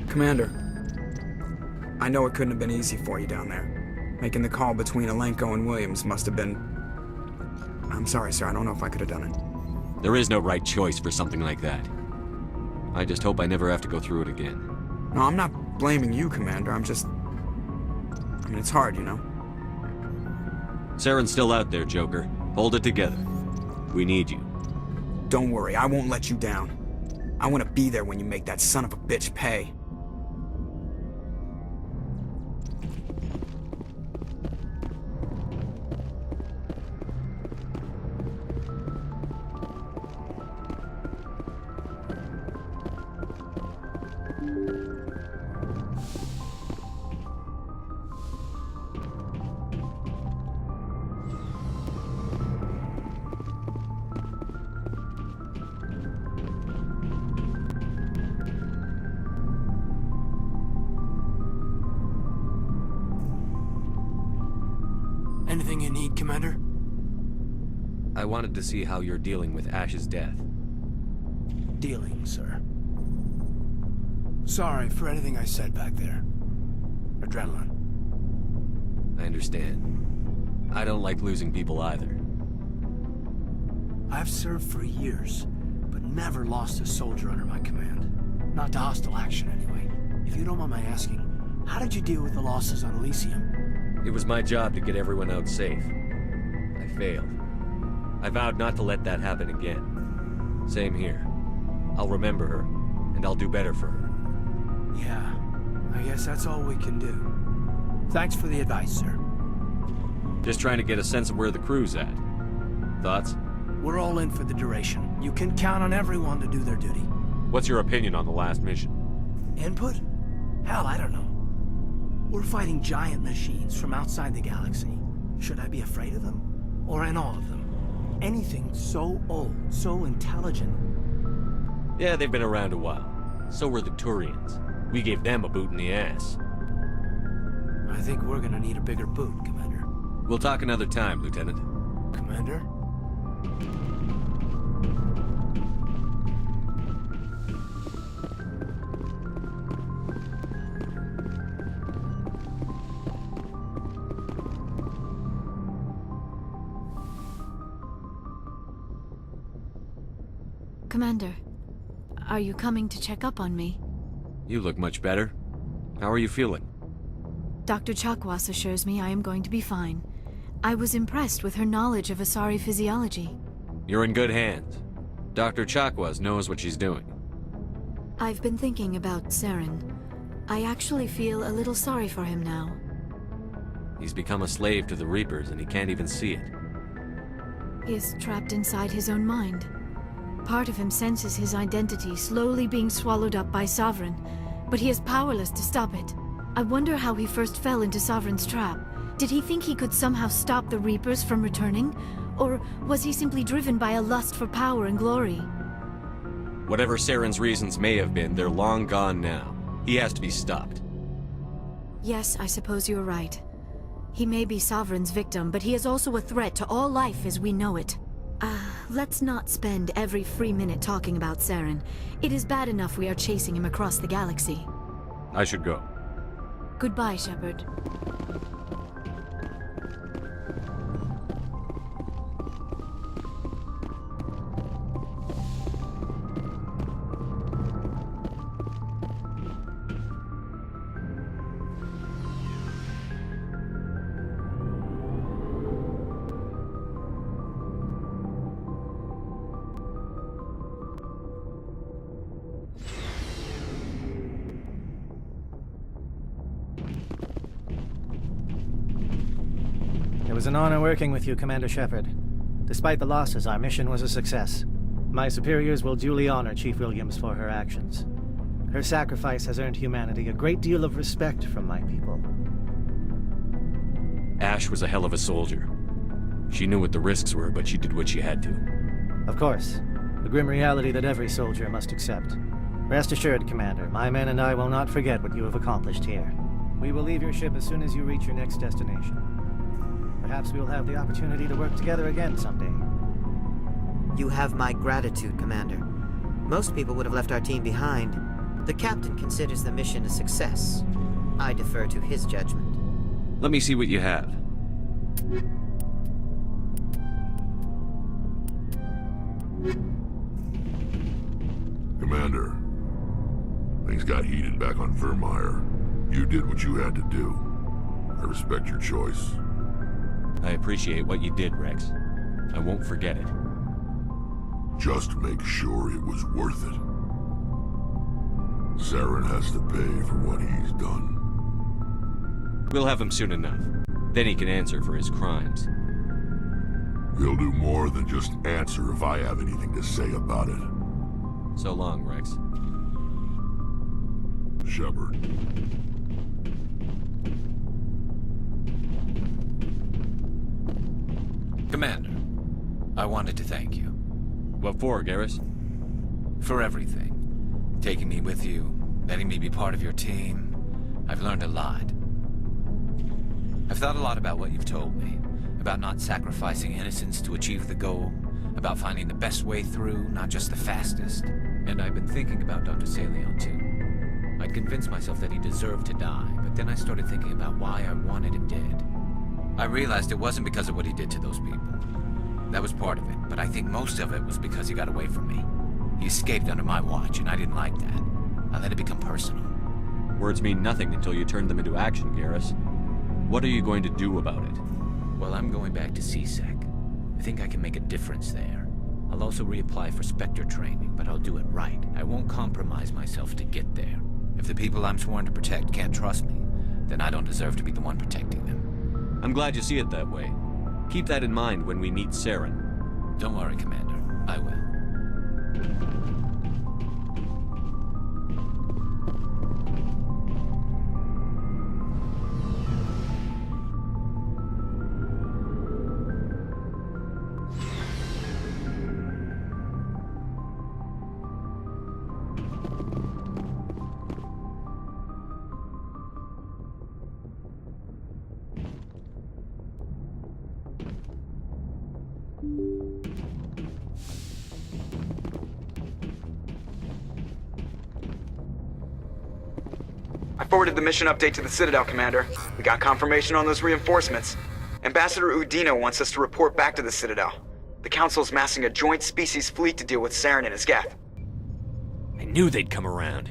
Commander, I know it couldn't have been easy for you down there. Making the call between Alenko and Williams must have been... I'm sorry, sir. I don't know if I could have done it. There is no right choice for something like that. I just hope I never have to go through it again. No, I'm not blaming you, Commander. I'm just... I mean, it's hard, you know? Saren's still out there, Joker. Hold it together. We need you. Don't worry, I won't let you down. I want to be there when you make that son of a bitch pay. Anything you need, Commander? I wanted to see how you're dealing with Ash's death. Dealing, sir. Sorry for anything I said back there. Adrenaline. I understand. I don't like losing people either. I've served for years, but never lost a soldier under my command. Not to hostile action, anyway. If you don't mind my asking, how did you deal with the losses on Elysium? It was my job to get everyone out safe. I failed. I vowed not to let that happen again. Same here. I'll remember her, and I'll do better for her. Yeah, I guess that's all we can do. Thanks for the advice, sir. Just trying to get a sense of where the crew's at. Thoughts? We're all in for the duration. You can count on everyone to do their duty. What's your opinion on the last mission? Input? Hell, I don't know. We're fighting giant machines from outside the galaxy. Should I be afraid of them? Or in awe of them? Anything so old, so intelligent. Yeah, they've been around a while. So were the Turians. We gave them a boot in the ass. I think we're gonna need a bigger boot, Commander. We'll talk another time, Lieutenant. Commander? Commander, are you coming to check up on me? You look much better. How are you feeling? Dr. Chakwas assures me I am going to be fine. I was impressed with her knowledge of Asari physiology. You're in good hands. Dr. Chakwas knows what she's doing. I've been thinking about Saren. I actually feel a little sorry for him now. He's become a slave to the Reapers and he can't even see it. He is trapped inside his own mind. Part of him senses his identity slowly being swallowed up by Sovereign, but he is powerless to stop it. I wonder how he first fell into Sovereign's trap. Did he think he could somehow stop the Reapers from returning? Or was he simply driven by a lust for power and glory? Whatever Saren's reasons may have been, they're long gone now. He has to be stopped. Yes, I suppose you're right. He may be Sovereign's victim, but he is also a threat to all life as we know it. Let's not spend every free minute talking about Saren. It is bad enough we are chasing him across the galaxy. I should go. Goodbye, Shepard. It was an honor working with you, Commander Shepard. Despite the losses, our mission was a success. My superiors will duly honor Chief Williams for her actions. Her sacrifice has earned humanity a great deal of respect from my people. Ash was a hell of a soldier. She knew what the risks were, but she did what she had to. Of course. a grim reality that every soldier must accept. Rest assured, Commander, my men and I will not forget what you have accomplished here. We will leave your ship as soon as you reach your next destination. Perhaps we will have the opportunity to work together again someday. You have my gratitude, Commander. Most people would have left our team behind. The captain considers the mission a success. I defer to his judgment. Let me see what you have. Commander, things got heated back on Vermeer. You did what you had to do. I respect your choice. I appreciate what you did, Rex. I won't forget it. Just make sure it was worth it. Saren has to pay for what he's done. We'll have him soon enough. Then he can answer for his crimes. He'll do more than just answer if I have anything to say about it. So long, Rex. Shepard. Commander, I wanted to thank you. What for, Garrus? For everything. Taking me with you, letting me be part of your team. I've learned a lot. I've thought a lot about what you've told me. About not sacrificing innocence to achieve the goal. About finding the best way through, not just the fastest. And I've been thinking about Dr. Saleon, too. I'd convinced myself that he deserved to die, but then I started thinking about why I wanted him dead. I realized it wasn't because of what he did to those people. That was part of it, but I think most of it was because he got away from me. He escaped under my watch, and I didn't like that. I let it become personal. Words mean nothing until you turn them into action, Garrus. What are you going to do about it? Well, I'm going back to CSEC. I think I can make a difference there. I'll also reapply for Spectre training, but I'll do it right. I won't compromise myself to get there. If the people I'm sworn to protect can't trust me, then I don't deserve to be the one protecting them. I'm glad you see it that way. Keep that in mind when we meet Saren. Don't worry, Commander. I will. I forwarded the mission update to the Citadel, Commander. We got confirmation on those reinforcements. Ambassador Udino wants us to report back to the Citadel. The Council's massing a joint species fleet to deal with Saren and his Geth. I knew they'd come around.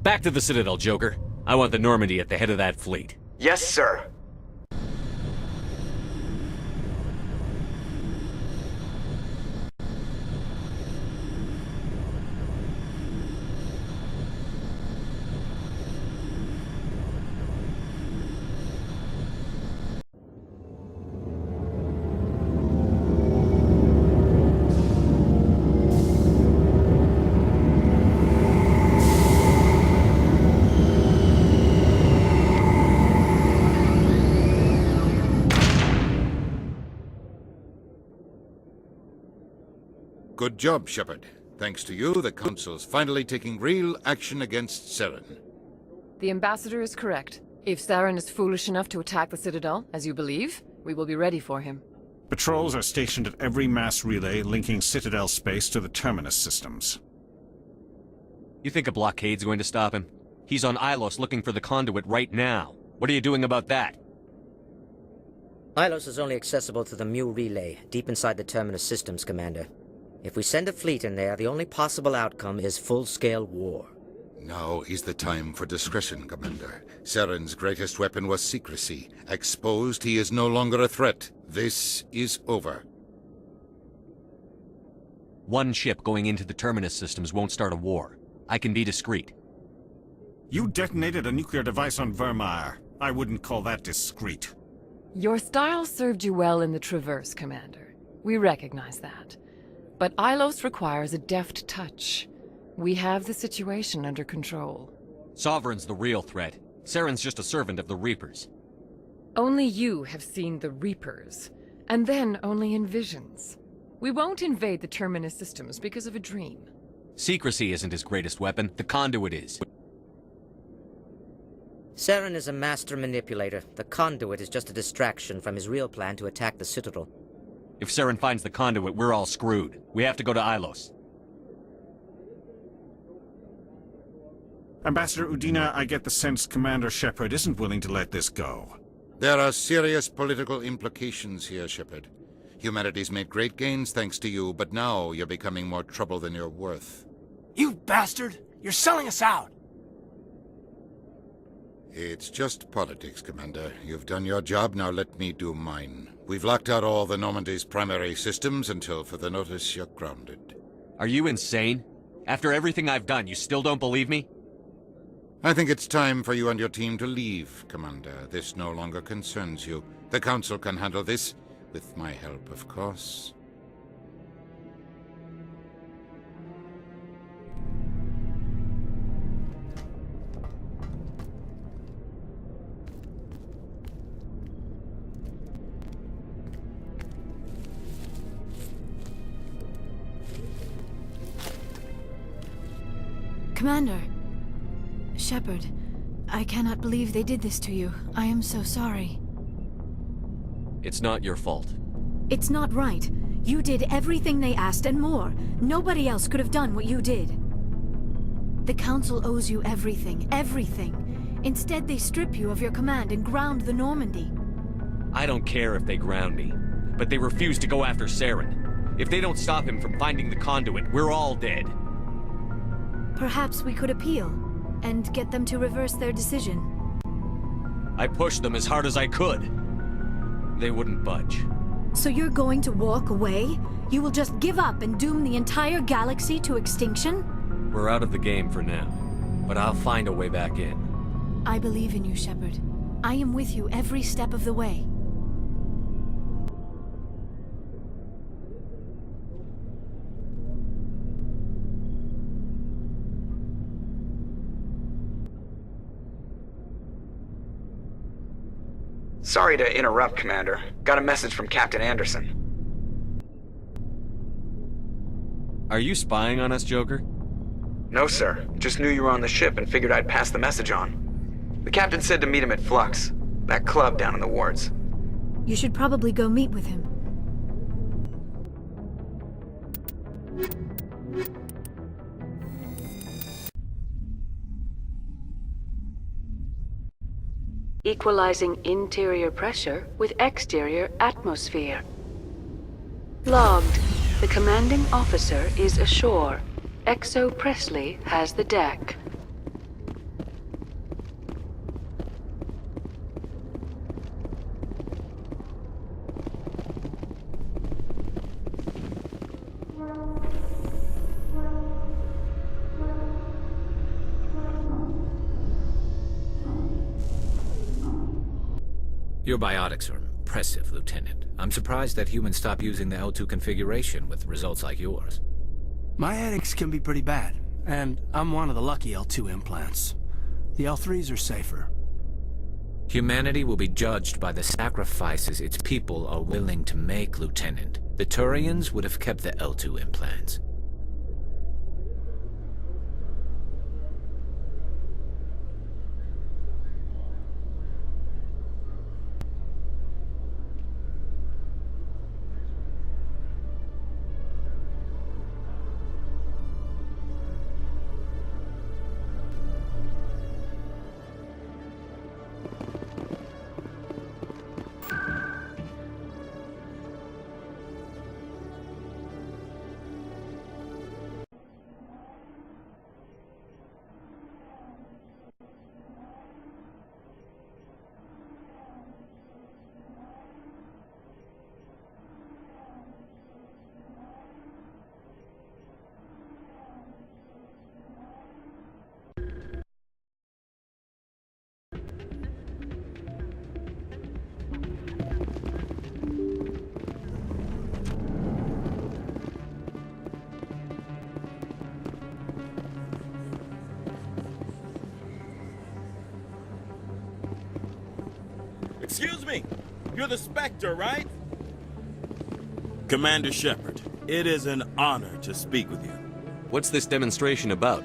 Back to the Citadel, Joker. I want the Normandy at the head of that fleet. Yes, sir. Good job, Shepard. Thanks to you, the Council's finally taking real action against Saren. The Ambassador is correct. If Saren is foolish enough to attack the Citadel, as you believe, we will be ready for him. Patrols are stationed at every mass relay linking Citadel space to the Terminus systems. You think a blockade's going to stop him? He's on Ilos looking for the conduit right now. What are you doing about that? Ilos is only accessible to the Mu relay, deep inside the Terminus systems, Commander. If we send a fleet in there, the only possible outcome is full-scale war. Now is the time for discretion, Commander. Saren's greatest weapon was secrecy. Exposed, he is no longer a threat. This is over. One ship going into the Terminus systems won't start a war. I can be discreet. You detonated a nuclear device on Vermeer. I wouldn't call that discreet. Your style served you well in the Traverse, Commander. We recognize that. But Ilos requires a deft touch. We have the situation under control. Sovereign's the real threat. Saren's just a servant of the Reapers. Only you have seen the Reapers, and then only in visions. We won't invade the Terminus systems because of a dream. Secrecy isn't his greatest weapon. The conduit is. Saren is a master manipulator. The conduit is just a distraction from his real plan to attack the Citadel. If Saren finds the conduit, we're all screwed. We have to go to Ilos. Ambassador Udina, I get the sense Commander Shepard isn't willing to let this go. There are serious political implications here, Shepard. Humanity's made great gains thanks to you, but now you're becoming more trouble than you're worth. You bastard! You're selling us out! It's just politics, Commander. You've done your job, now let me do mine. We've locked out all the Normandy's primary systems until further notice you're grounded. Are you insane? After everything I've done, you still don't believe me? I think it's time for you and your team to leave, Commander. This no longer concerns you. The Council can handle this, with my help, of course. Commander. Shepard, I cannot believe they did this to you. I am so sorry. It's not your fault. It's not right. You did everything they asked and more. Nobody else could have done what you did. The Council owes you everything, everything. Instead, they strip you of your command and ground the Normandy. I don't care if they ground me, but they refuse to go after Saren. If they don't stop him from finding the conduit, we're all dead. Perhaps we could appeal, and get them to reverse their decision. I pushed them as hard as I could. They wouldn't budge. So you're going to walk away? You will just give up and doom the entire galaxy to extinction? We're out of the game for now, but I'll find a way back in. I believe in you, Shepard. I am with you every step of the way. Sorry to interrupt, Commander. Got a message from Captain Anderson. Are you spying on us, Joker? No, sir. Just knew you were on the ship and figured I'd pass the message on. The captain said to meet him at Flux, that club down in the wards. You should probably go meet with him. Equalizing interior pressure with exterior atmosphere. Logged. The commanding officer is ashore. Exo Presley has the deck. Your biotics are impressive, Lieutenant. I'm surprised that humans stop using the L2 configuration with results like yours. My headaches can be pretty bad, and I'm one of the lucky L2 implants. The L3s are safer. Humanity will be judged by the sacrifices its people are willing to make, Lieutenant. The Turians would have kept the L2 implants. Excuse me, you're the Spectre, right? Commander Shepard, It is an honor to speak with you. What's this demonstration about?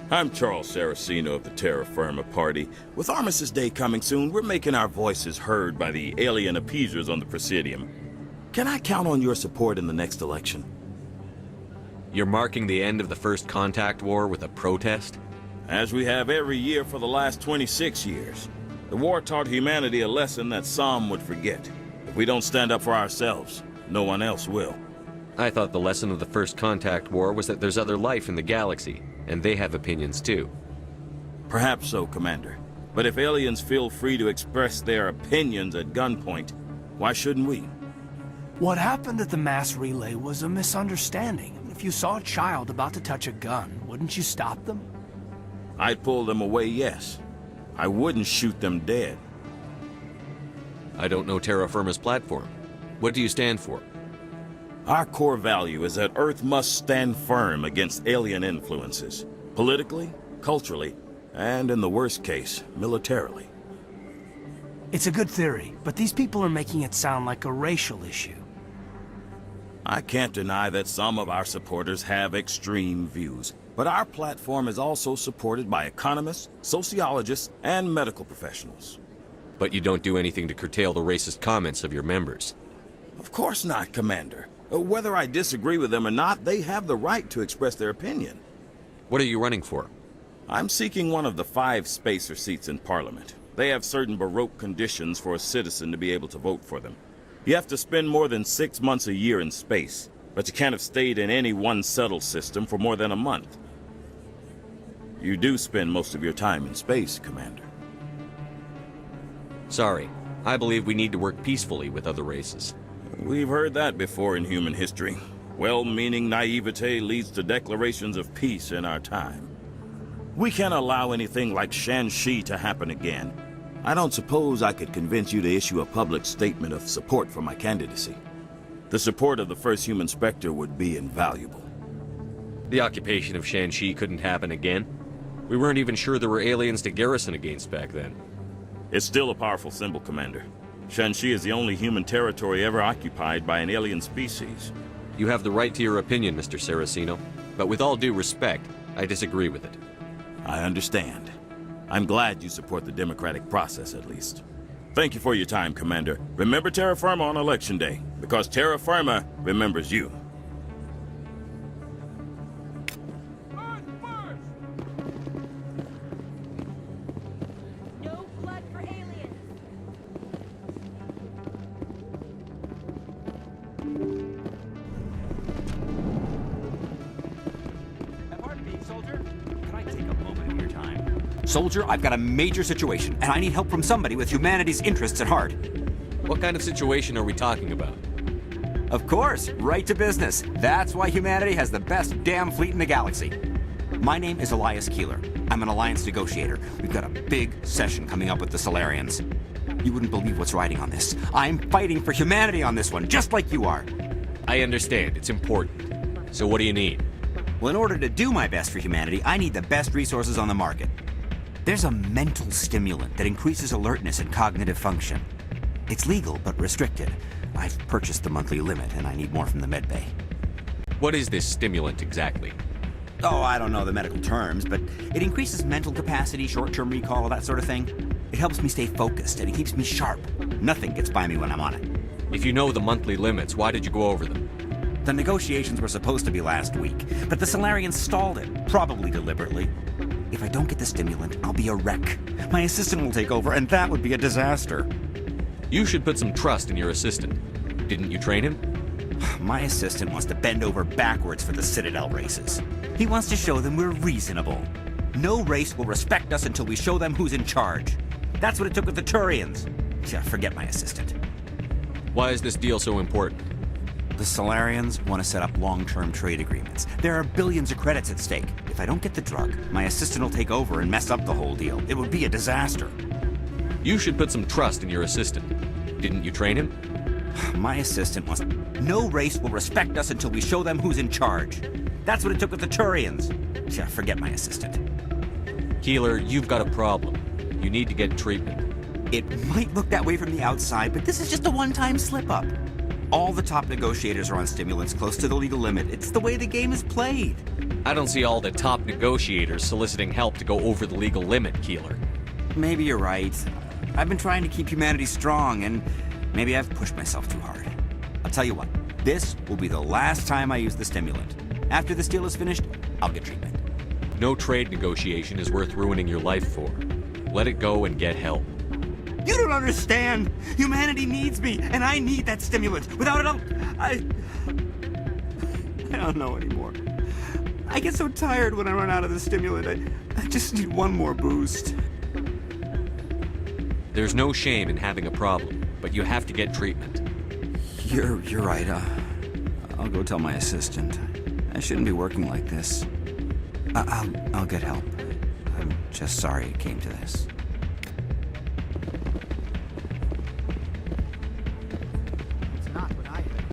I'm Charles Saracino of the Terra Firma Party. With Armistice Day coming soon, we're making our voices heard by the alien appeasers on the Presidium. Can I count on your support in the next election? You're marking the end of the First Contact War with a protest? As we have every year for the last 26 years. The war taught humanity a lesson that some would forget. If we don't stand up for ourselves, no one else will. I thought the lesson of the First Contact War was that there's other life in the galaxy, and they have opinions too. Perhaps so, Commander. But if aliens feel free to express their opinions at gunpoint, why shouldn't we? What happened at the mass relay was a misunderstanding. If you saw a child about to touch a gun, wouldn't you stop them? I'd pull them away, yes. I wouldn't shoot them dead. I don't know Terra Firma's platform. What do you stand for? Our core value is that Earth must stand firm against alien influences. Politically, culturally, and in the worst case, militarily. It's a good theory, but these people are making it sound like a racial issue. I can't deny that some of our supporters have extreme views, but our platform is also supported by economists, sociologists, and medical professionals. But you don't do anything to curtail the racist comments of your members. Of course not, Commander. Whether I disagree with them or not, they have the right to express their opinion. What are you running for? I'm seeking one of the 5 spacer seats in Parliament. They have certain Baroque conditions for a citizen to be able to vote for them. You have to spend more than 6 months a year in space, but you can't have stayed in any one settled system for more than a month. You do spend most of your time in space, Commander. Sorry. I believe we need to work peacefully with other races. We've heard that before in human history. Well-meaning naivete leads to declarations of peace in our time. We can't allow anything like Shanxi to happen again. I don't suppose I could convince you to issue a public statement of support for my candidacy. The support of the first human Spectre would be invaluable. The occupation of Shanxi couldn't happen again. We weren't even sure there were aliens to garrison against back then. It's still a powerful symbol, Commander. Shanxi is the only human territory ever occupied by an alien species. You have the right to your opinion, Mr. Saracino, but with all due respect, I disagree with it. I understand. I'm glad you support the democratic process, at least. Thank you for your time, Commander. Remember Terra Firma on Election Day, because Terra Firma remembers you. No blood for aliens! Pardon me, soldier. Can I take a moment of your time? Soldier, I've got a major situation, and I need help from somebody with humanity's interests at heart. What kind of situation are we talking about? Of course, right to business. That's why humanity has the best damn fleet in the galaxy. My name is Elias Keeler. I'm an alliance negotiator. We've got a big session coming up with the Solarians. You wouldn't believe what's riding on this. I'm fighting for humanity on this one, just like you are. I understand. It's important. So what do you need? Well, in order to do my best for humanity, I need the best resources on the market. There's a mental stimulant that increases alertness and cognitive function. It's legal, but restricted. I've purchased the monthly limit, and I need more from the medbay. What is this stimulant exactly? Oh, I don't know the medical terms, but it increases mental capacity, short-term recall, that sort of thing. It helps me stay focused, and it keeps me sharp. Nothing gets by me when I'm on it. If you know the monthly limits, why did you go over them? The negotiations were supposed to be last week, but the Solarians stalled it, probably deliberately. If I don't get the stimulant, I'll be a wreck. My assistant will take over, and that would be a disaster. You should put some trust in your assistant. Didn't you train him? My assistant wants to bend over backwards for the Citadel races. He wants to show them we're reasonable. No race will respect us until we show them who's in charge. That's what it took with the Turians. Yeah, forget my assistant. Why is this deal so important? The Solarians want to set up long-term trade agreements. There are billions of credits at stake. If I don't get the drug, my assistant will take over and mess up the whole deal. It would be a disaster. You should put some trust in your assistant. Didn't you train him? My assistant wants... No race will respect us until we show them who's in charge. That's what it took with the Turians. Yeah, forget my assistant. Keeler, you've got a problem. You need to get treatment. It might look that way from the outside, but this is just a one-time slip-up. All the top negotiators are on stimulants close to the legal limit. It's the way the game is played. I don't see all the top negotiators soliciting help to go over the legal limit, Keeler. Maybe you're right. I've been trying to keep humanity strong, and maybe I've pushed myself too hard. I'll tell you what, this will be the last time I use the stimulant. After this deal is finished, I'll get treatment. No trade negotiation is worth ruining your life for. Let it go and get help. You don't understand! Humanity needs me, and I need that stimulant. Without it, I don't know anymore. I get so tired when I run out of the stimulant. I just need one more boost. There's no shame in having a problem, but you have to get treatment. You're right. I'll go tell my assistant. I shouldn't be working like this. I'll get help. I'm just sorry it came to this.